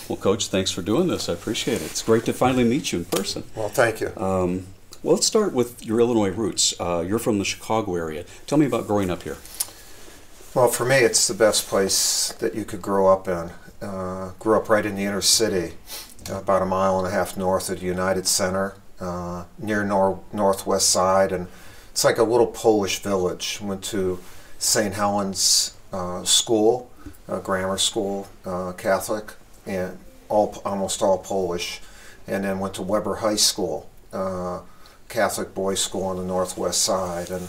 Well, Coach, thanks for doing this. I appreciate it. It's great to finally meet you in person. Well, thank you. Well, let's start with your Illinois roots. You're from the Chicago area. Tell me about growing up here. Well, for me, it's the best place that you could grow up in. Grew up right in the inner city, about 1.5 miles north of the United Center, near northwest side, and it's like a little Polish village. Went to St. Helens school, grammar school, Catholic, and almost all Polish, and then went to Weber High School, Catholic boys' school on the northwest side, and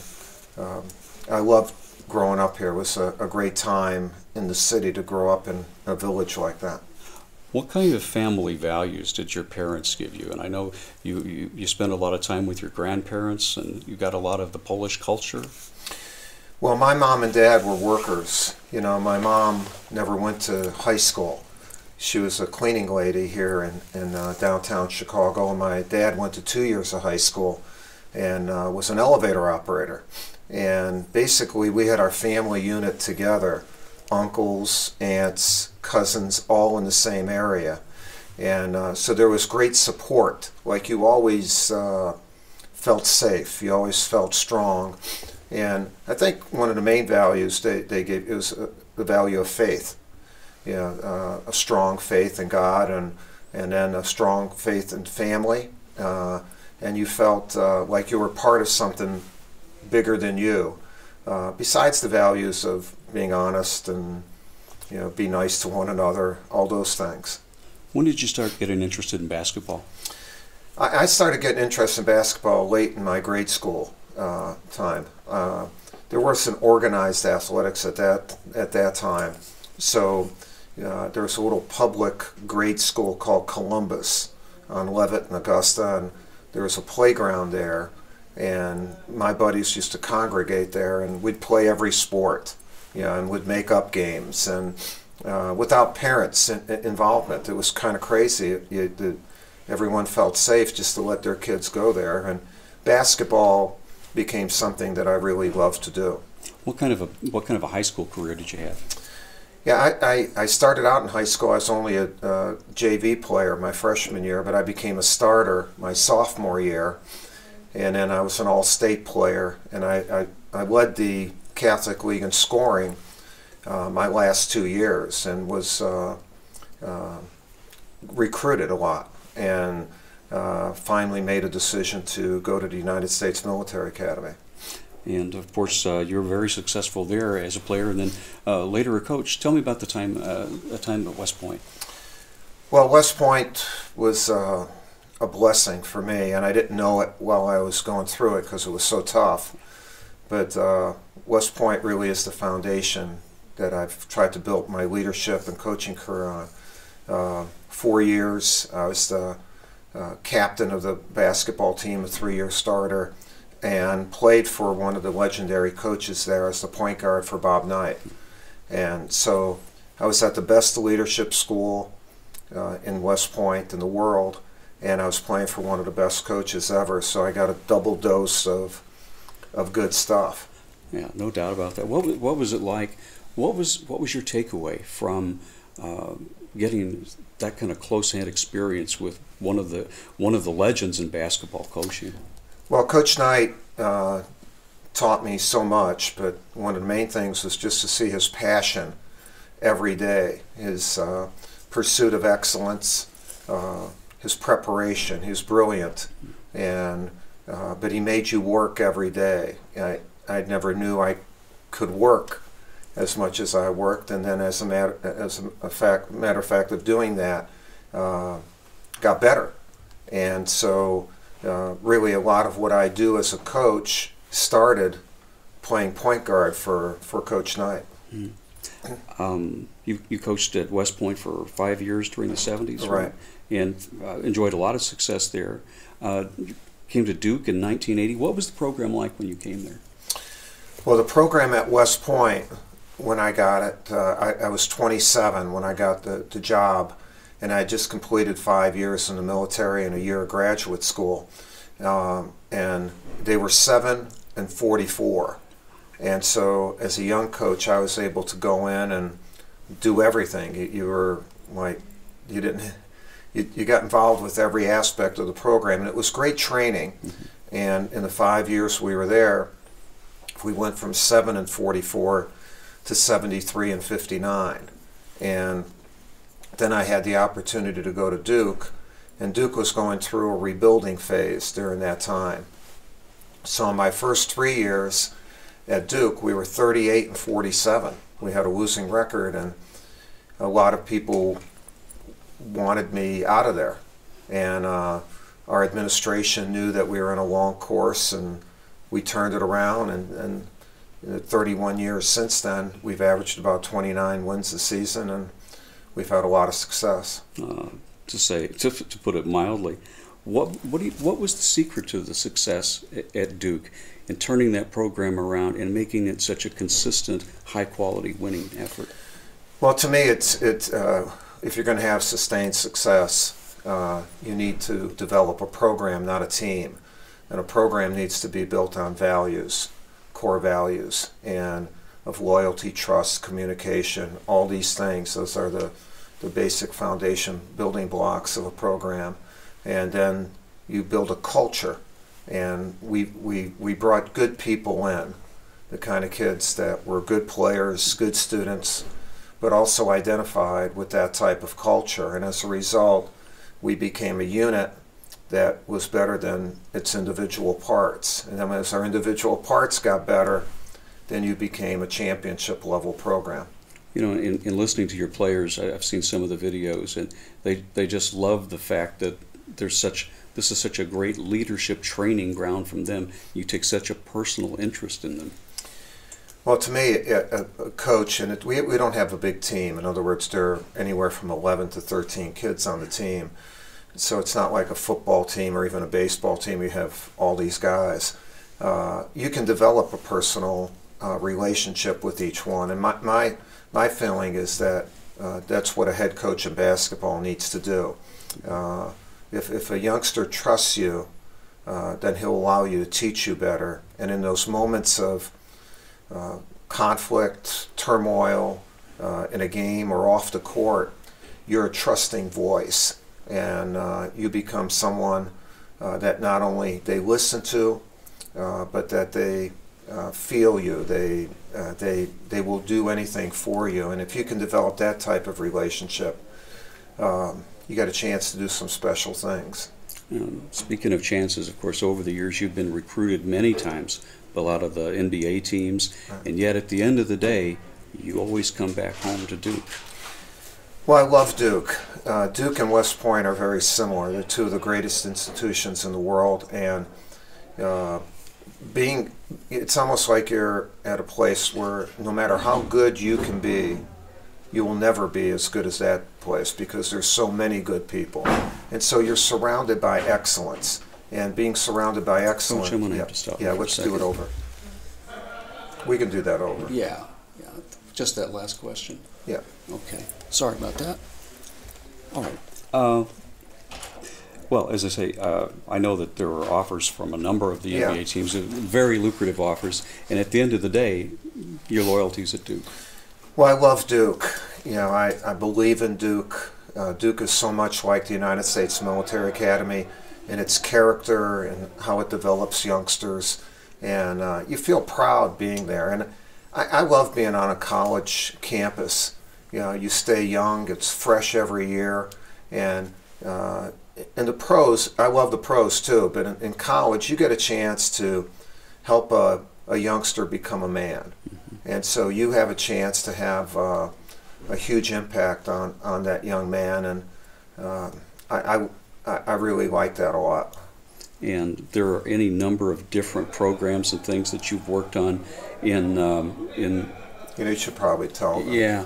I loved growing up here. It was a great time in the city to grow up in a village like that. What kind of family values did your parents give you? And I know you spent a lot of time with your grandparents, and you got a lot of the Polish culture. Well, my mom and dad were workers. You know, my mom never went to high school. She was a cleaning lady here in downtown Chicago, and my dad went to 2 years of high school and was an elevator operator. And basically we had our family unit together, uncles, aunts, cousins, all in the same area. And so there was great support. Like, you always felt safe, you always felt strong. And I think one of the main values they gave was the value of faith. You know, a strong faith in God, and then a strong faith in family. And you felt like you were part of something bigger than you. Besides the values of being honest and, you know, be nice to one another, all those things. When did you start getting interested in basketball? I started getting interested in basketball late in my grade school time. There was some organized athletics at that time. So there was a little public grade school called Columbus on Levitt and Augusta, and there was a playground there, and my buddies used to congregate there, and we'd play every sport, you know, and would make up games, and without parents' involvement. It was kind of crazy. Everyone felt safe just to let their kids go there, and basketball became something that I really loved to do. What kind of a high school career did you have? Yeah, I started out in high school. I was only a JV player my freshman year, but I became a starter my sophomore year, and then I was an all-state player, and I led the Catholic League in scoring my last 2 years, and was recruited a lot, and finally made a decision to go to the United States Military Academy. And of course, you're very successful there as a player, and then later a coach. Tell me about the time at West Point. Well, West Point was a blessing for me, and I didn't know it while I was going through it because it was so tough. But West Point really is the foundation that I've tried to build my leadership and coaching career on. 4 years, I was the captain of the basketball team, a 3-year starter, and played for one of the legendary coaches there as the point guard for Bob Knight. And so I was at the best leadership school in West Point in the world, and I was playing for one of the best coaches ever, so I got a double dose of good stuff. Yeah, no doubt about that. What was it like? What was your takeaway from getting that kind of close-hand experience with one of the legends in basketball coaching? Well, Coach Knight taught me so much, but one of the main things was just to see his passion every day, his pursuit of excellence, his preparation. He was brilliant, and but he made you work every day. I never knew I could work as much as I worked, and then as a matter of fact of doing that, got better. And so really a lot of what I do as a coach started playing point guard for Coach Knight. You coached at West Point for 5 years during the 70s, right? And enjoyed a lot of success there. You came to Duke in 1980. What was the program like when you came there? Well, the program at West Point, when I got it, I was 27 when I got the job, and I had just completed 5 years in the military and a year of graduate school. And they were 7 and 44. And so as a young coach, I was able to go in and do everything. You were like you didn't. You got involved with every aspect of the program, and it was great training. And in the 5 years we were there, we went from 7 and 44 to 73 and 59. And then I had the opportunity to go to Duke, and Duke was going through a rebuilding phase during that time. So in my first 3 years at Duke, we were 38 and 47. We had a losing record, and a lot of people wanted me out of there. And our administration knew that we were in a long course, and we turned it around, and in the 31 years since then, we've averaged about 29 wins a season, and we've had a lot of success. To put it mildly, what was the secret to the success at Duke in turning that program around and making it such a consistent, high-quality winning effort? Well, to me, if you're going to have sustained success, you need to develop a program, not a team. And a program needs to be built on values, core values, and of loyalty, trust, communication, all these things. Those are the basic foundation building blocks of a program. And then you build a culture. And we brought good people in, the kind of kids that were good players, good students, but also identified with that type of culture. And as a result, we became a unit that was better than its individual parts. And then as our individual parts got better, then you became a championship level program. You know, in listening to your players, I've seen some of the videos, and they just love the fact that this is such a great leadership training ground from them. You take such a personal interest in them. Well, to me, a coach, and we don't have a big team. In other words, there are anywhere from 11 to 13 kids on the team. So it's not like a football team or even a baseball team. You have all these guys. You can develop a personal relationship with each one. And my feeling is that that's what a head coach in basketball needs to do. If a youngster trusts you, then he'll allow you to teach you better. And in those moments of conflict, turmoil in a game or off the court, you're a trusting voice, and you become someone that not only they listen to, but that they feel you. They will do anything for you, and if you can develop that type of relationship, you got a chance to do some special things. Speaking of chances, of course, over the years you've been recruited many times by a lot of the NBA teams, and yet at the end of the day, you always come back home to Duke. Well, I love Duke. Duke and West Point are very similar. They're two of the greatest institutions in the world, and it's almost like you're at a place where no matter how good you can be, you will never be as good as that place because there's so many good people. And so you're surrounded by excellence. And being surrounded by excellence... Coach, I'm going to have to stop. Yeah, let's do it over. We can do that over. Yeah. Just that last question. Yeah. Okay. Sorry about that. All right. Well, as I say, I know that there are offers from a number of the NBA teams, very lucrative offers, and at the end of the day, your loyalty's at Duke. Well, I love Duke. You know, I believe in Duke. Duke is so much like the United States Military Academy in its character and how it develops youngsters, and you feel proud being there. And I love being on a college campus. You know, you stay young, it's fresh every year, and the pros, I love the pros too, but in college you get a chance to help a youngster become a man. And so you have a chance to have a huge impact on that young man, and I really like that a lot. And there are any number of different programs and things that you've worked on in You know, you should probably tell them. Yeah.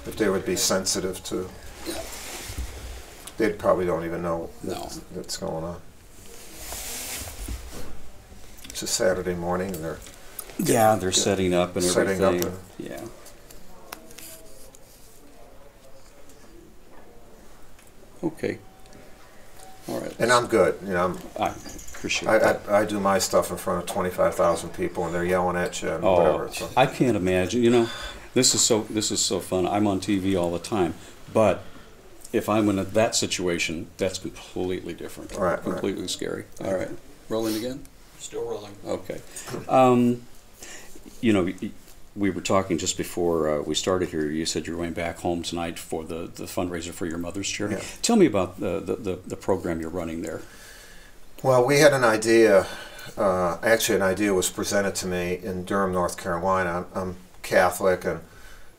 If they would be sensitive to. They probably don't even know what's going on. It's a Saturday morning, and they're setting up and everything. Yeah. Okay. All right. And I'm good. You know, I appreciate that. I do my stuff in front of 25,000 people, and they're yelling at you and whatever. So. I can't imagine. You know, this is so fun. I'm on TV all the time, but if I'm in that situation, that's completely different. Right, completely scary. All right. Rolling again? Still rolling. Okay. You know, we were talking just before we started here. You said you're going back home tonight for the fundraiser for your mother's charity. Yeah. Tell me about the program you're running there. Well, we had an idea. Actually, an idea was presented to me in Durham, North Carolina. I'm Catholic, and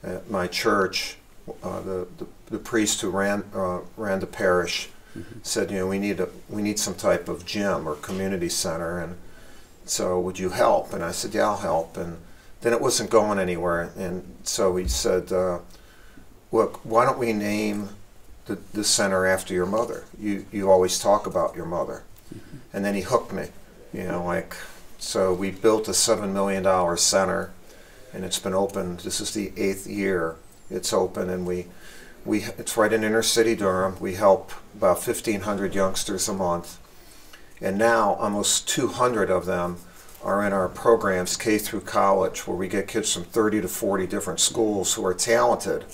at my church, the priest who ran the parish said, you know, we need some type of gym or community center, and so would you help? And I said, yeah, I'll help. And then it wasn't going anywhere, and so he said, look, why don't we name the center after your mother? You always talk about your mother. And then he hooked me, you know, like, so we built a $7 million center, and it's been open. This is the 8th year it's open, and it's right in inner city Durham. We help about 1,500 youngsters a month, and now almost 200 of them are in our programs, K through college, where we get kids from 30 to 40 different schools who are talented,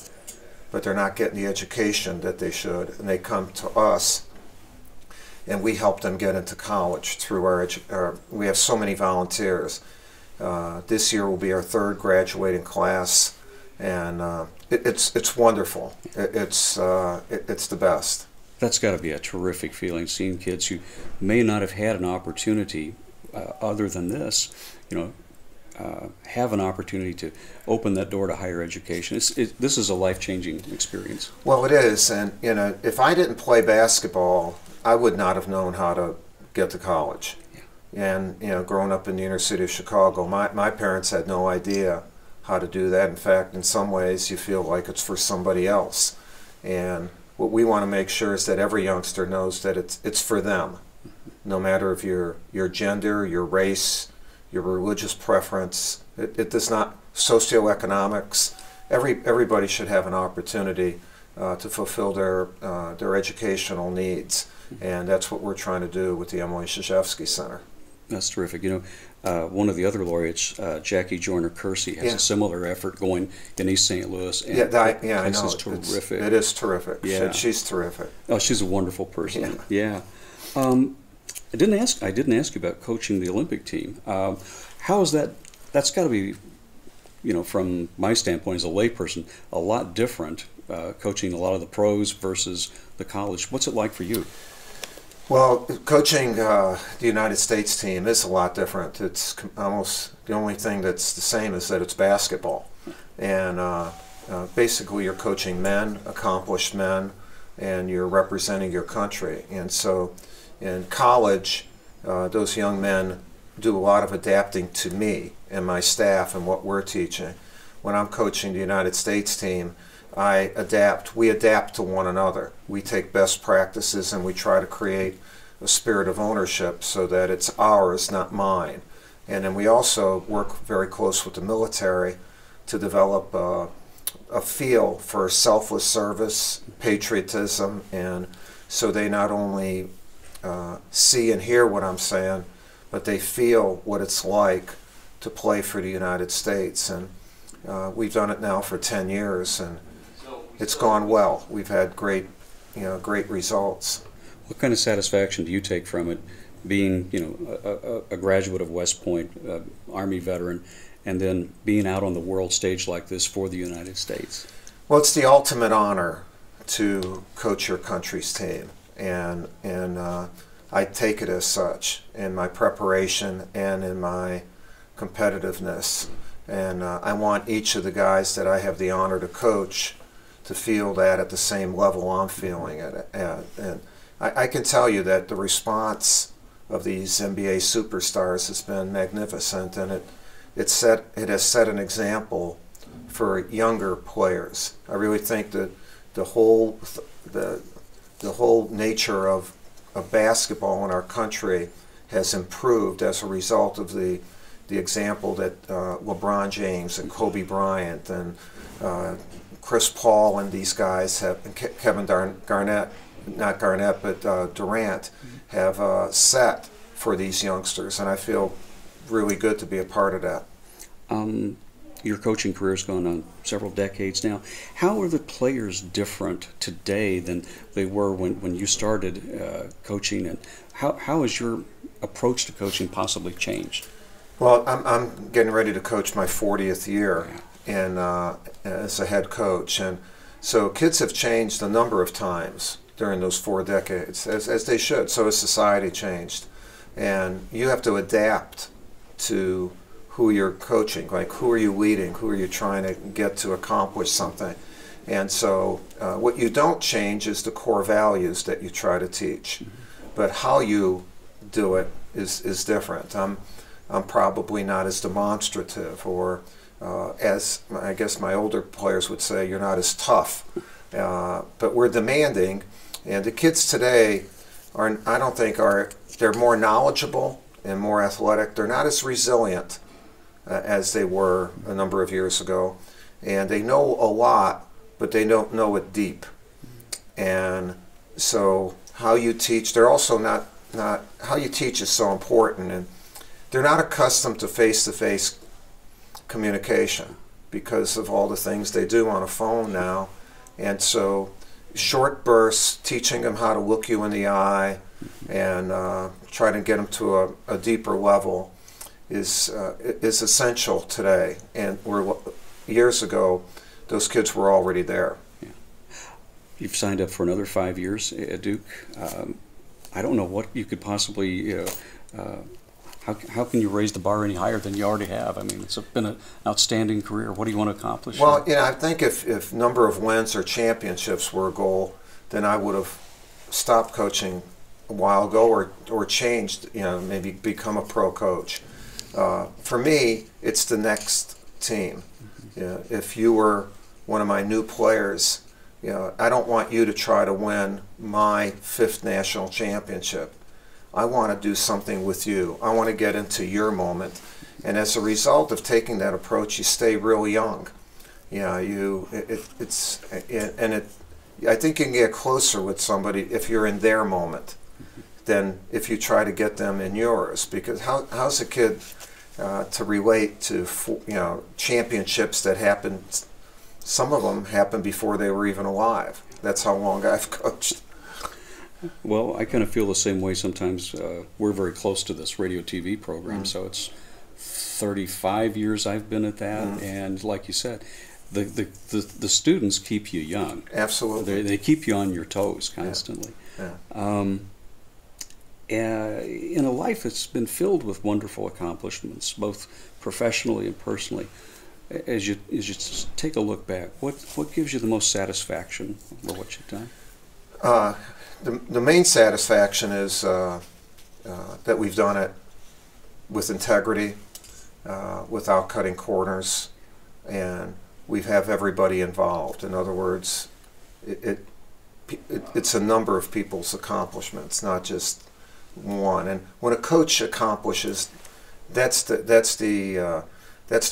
but they're not getting the education that they should, and they come to us, and we help them get into college through we have so many volunteers. This year will be our 3rd graduating class, and it's wonderful. It's the best. That's got to be a terrific feeling, seeing kids who may not have had an opportunity other than this, you know, have an opportunity to open that door to higher education. This is a life-changing experience. Well, it is, and you know, if I didn't play basketball, I would not have known how to get to college. Yeah. And you know, growing up in the inner city of Chicago, my parents had no idea how to do that. In fact, in some ways, you feel like it's for somebody else. And what we want to make sure is that every youngster knows that it's for them, no matter if your gender, your race, your religious preference. It does not, socioeconomics. Everybody should have an opportunity to fulfill their educational needs, and that's what we're trying to do with the Emily Krzyzewski Center. That's terrific. You know, one of the other laureates, Jackie Joyner-Kersee, has a similar effort going in East St. Louis. And I know. It's terrific. It is terrific. Yeah. She's terrific. Oh, she's a wonderful person. Yeah. I didn't ask you about coaching the Olympic team. How is that? That's got to be, you know, from my standpoint as a layperson, a lot different. Coaching a lot of the pros versus the college. What's it like for you? Well, coaching the United States team is a lot different. It's almost the only thing that's the same is that it's basketball. And basically you're coaching men, accomplished men, and you're representing your country. And so in college, those young men do a lot of adapting to me and my staff and what we're teaching. When I'm coaching the United States team, we adapt to one another. We take best practices and we try to create a spirit of ownership so that it's ours, not mine. And then we also work very close with the military to develop a feel for selfless service, patriotism, and so they not only see and hear what I'm saying, but they feel what it's like to play for the United States. And we've done it now for 10 years, and it's gone well. We've had great results. What kind of satisfaction do you take from it, being, you know, a graduate of West Point, Army veteran, and then being out on the world stage like this for the United States? Well, it's the ultimate honor to coach your country's team, and I take it as such in my preparation and in my competitiveness. And I want each of the guys that I have the honor to coach to feel that at the same level I'm feeling it at. And I can tell you that the response of these NBA superstars has been magnificent, and it has set an example for younger players. I really think that the whole nature of basketball in our country has improved as a result of the example that LeBron James and Kobe Bryant and Chris Paul and these guys have, and Kevin Garnett, not Garnett, but Durant, have set for these youngsters, and I feel really good to be a part of that. your coaching career has gone on several decades now. How are the players different today than they were when you started coaching, and how has your approach to coaching possibly changed? Well, I'm getting ready to coach my 40th year and as a head coach, and so kids have changed a number of times during those 4 decades, as they should. So has society changed, and you have to adapt to who you're coaching. Like, who are you leading? Who are you trying to get to accomplish something? And so what you don't change is the core values that you try to teach, but how you do it is different. I'm probably not as demonstrative, or as I guess my older players would say, you're not as tough. But we're demanding, and the kids today are, I don't think they're more knowledgeable and more athletic. They're not as resilient as they were a number of years ago, and they know a lot, but they don't know it deep. And so how you teach, they're also not how you teach is so important, and they're not accustomed to face-to-face communication because of all the things they do on a phone now. And so short bursts, teaching them how to look you in the eye and try to get them to a deeper level is essential today. And years ago, those kids were already there. Yeah. You've signed up for another 5 years at Duke. I don't know what you could possibly, how can you raise the bar any higher than you already have? I mean, it's been an outstanding career. What do you want to accomplish? Well, I think if number of wins or championships were a goal, then I would have stopped coaching a while ago, or changed, maybe become a pro coach. For me, it's the next team. If you were one of my new players, I don't want you to try to win my 5th national championship. I want to do something with you. I want to get into your moment. And as a result of taking that approach, you stay real young. I think you can get closer with somebody if you're in their moment than if you try to get them in yours. Because how's a kid to relate to championships that happened? Some of them happened before they were even alive. That's how long I've coached. Well, I kind of feel the same way sometimes. We're very close to this radio TV program, so it's 35 years I've been at that, and like you said, the students keep you young. Absolutely. They keep you on your toes constantly. Yeah. In a life that's been filled with wonderful accomplishments, both professionally and personally, as you take a look back, what gives you the most satisfaction for what you've done? The main satisfaction is that we've done it with integrity, without cutting corners, and we have everybody involved. In other words, it's a number of people's accomplishments, not just one. And when a coach accomplishes, that's the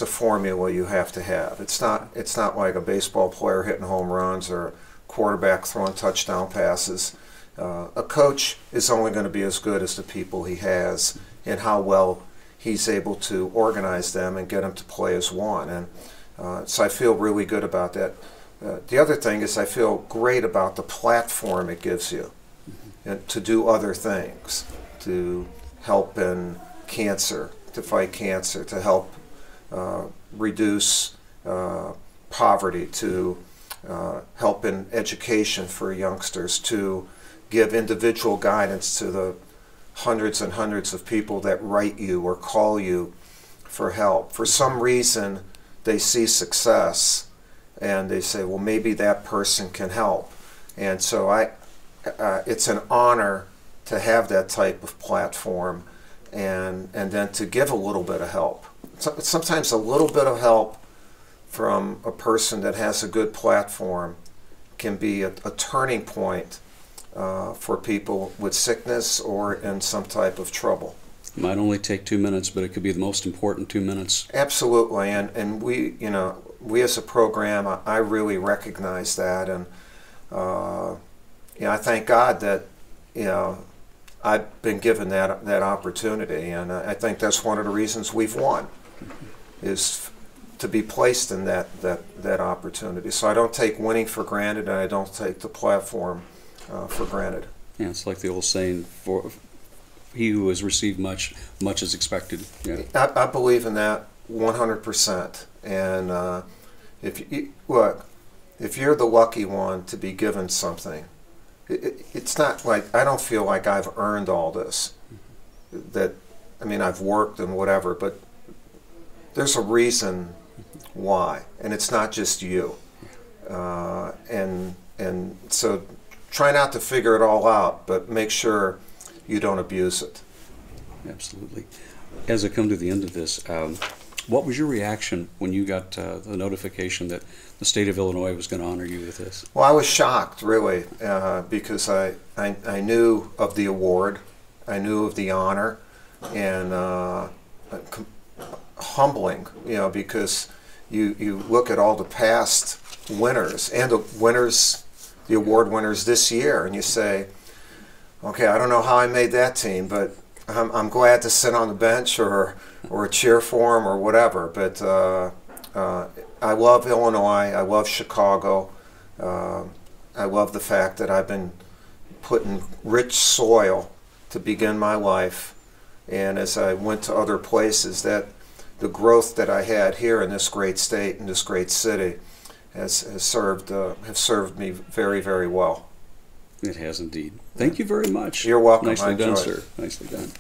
formula you have to have. It's not like a baseball player hitting home runs or a quarterback throwing touchdown passes. A coach is only going to be as good as the people he has and how well he's able to organize them and get them to play as one. And so I feel really good about that. The other thing is I feel great about the platform it gives you and to do other things, to help in cancer, to fight cancer, to help reduce poverty, to help in education for youngsters, to give individual guidance to the hundreds and hundreds of people that write you or call you for help. For some reason, they see success and they say, well, maybe that person can help. And so it's an honor to have that type of platform, and then to give a little bit of help. Sometimes a little bit of help from a person that has a good platform can be a turning point for people with sickness or in some type of trouble. It might only take 2 minutes, but it could be the most important 2 minutes. Absolutely, and we as a program, I really recognize that, and I thank God that I've been given that opportunity, and I think that's one of the reasons we've won, is to be placed in that opportunity. So I don't take winning for granted, and I don't take the platform for granted. Yeah, it's like the old saying, for he who has received much, much is expected. Yeah. I believe in that 100%. And look, if you're the lucky one to be given something, it's not like, I don't feel like I've earned all this. That, I mean, I've worked and whatever, but there's a reason why, and it's not just you. And so try not to figure it all out, but make sure you don't abuse it. Absolutely. As I come to the end of this, what was your reaction when you got the notification that the state of Illinois was going to honor you with this? Well, I was shocked, really, because I knew of the award, I knew of the honor, and humbling, you know, because you look at all the past winners and the award winners this year, and you say, okay, I don't know how I made that team, but I'm glad to sit on the bench or cheer for them or whatever. But I love Illinois. I love Chicago. I love the fact that I've been put in rich soil to begin my life, and as I went to other places, that the growth that I had here in this great state, in this great city, has served me very, very well. It has indeed. Thank you very much. You're welcome. Nicely done, sir. Nicely done.